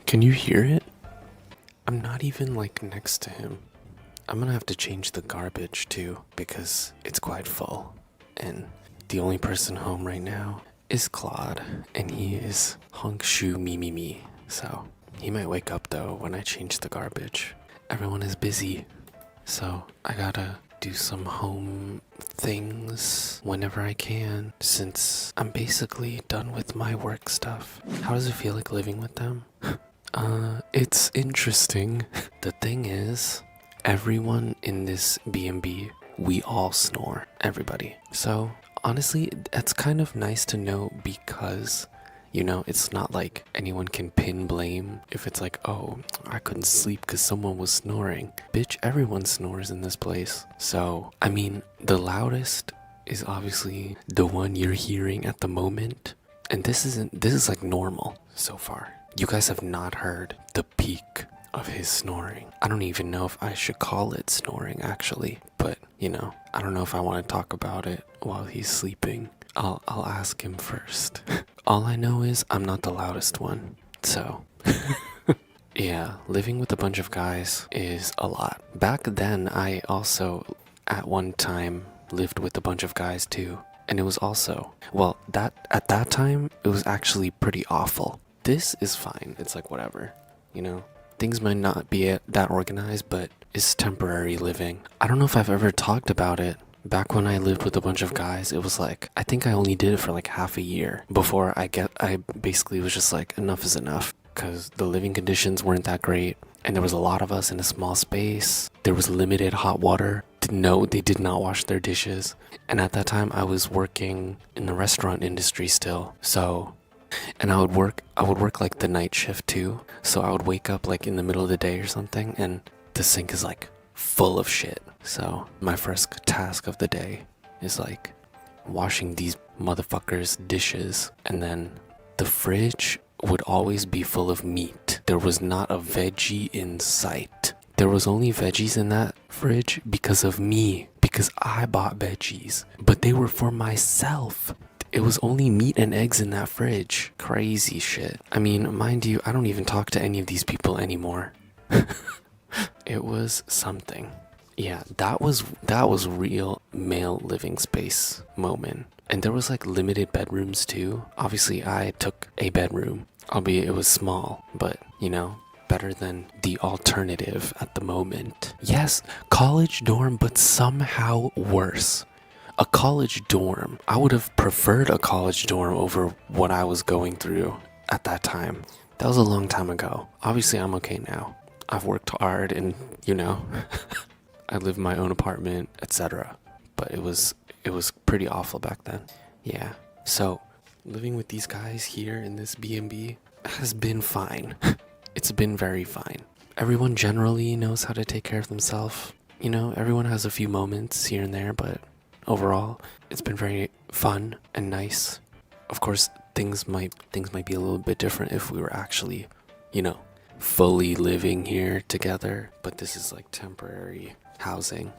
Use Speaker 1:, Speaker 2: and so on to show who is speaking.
Speaker 1: Can you hear it? I'm not even like next to him. I'm gonna have to change the garbage too because it's quite full. And the only person home right now is Claude, and he is honk shoe me. So he might wake up though when I change the garbage. Everyone is busy, so I gotta do some home things whenever I can since I'm basically done with my work stuff. How does it feel like living with them? It's interesting. The thing is, everyone in this B&B, we all snore. Everybody. So, honestly, that's kind of nice to know because, you know, it's not like anyone can pin blame if it's like, oh, I couldn't sleep because someone was snoring. Bitch, everyone snores in this place. So, I mean, the loudest is obviously the one you're hearing at the moment. And this is like normal so far. You guys have not heard the peak of his snoring. I don't even know if I should call it snoring actually, but you know, I don't know if I want to talk about it while he's sleeping. I'll ask him first. All I know is I'm not the loudest one. So, yeah, living with a bunch of guys is a lot. Back then, I also at one time lived with a bunch of guys too. And it was also, well, at that time, it was actually pretty awful. This is fine. It's like whatever, you know? Things might not be that organized, but it's temporary living. I don't know if I've ever talked about it. Back when I lived with a bunch of guys, it was like, I think I only did it for like half a year before I basically was just like, enough is enough. Because the living conditions weren't that great. And there was a lot of us in a small space. There was limited hot water. No, they did not wash their dishes. And at that time, I was working in the restaurant industry still. So, and I would work like the night shift too. So I would wake up like in the middle of the day or something, and the sink is like full of shit. So my first task of the day is like washing these motherfuckers' dishes. And then the fridge would always be full of meat. There was not a veggie in sight. There was only veggies in that fridge because of me, because I bought veggies, but they were for myself. It was only meat and eggs in that fridge. Crazy shit. I mean, mind you, I don't even talk to any of these people anymore. It was something. Yeah, that was real male living space moment. And there was like limited bedrooms too. Obviously, I took a bedroom, albeit it was small, but you know, better than the alternative at the moment. Yes, college dorm, but somehow worse. A college dorm. I would have preferred a college dorm over what I was going through at that time. That was a long time ago. Obviously, I'm okay now. I've worked hard and, you know, I live in my own apartment, etc. But it was pretty awful back then. Yeah. So, living with these guys here in this B&B has been fine. It's been very fine. Everyone generally knows how to take care of themselves. You know, everyone has a few moments here and there, but overall, it's been very fun and nice. Of course, things might be a little bit different if we were actually, you know, fully living here together, but this is like temporary housing.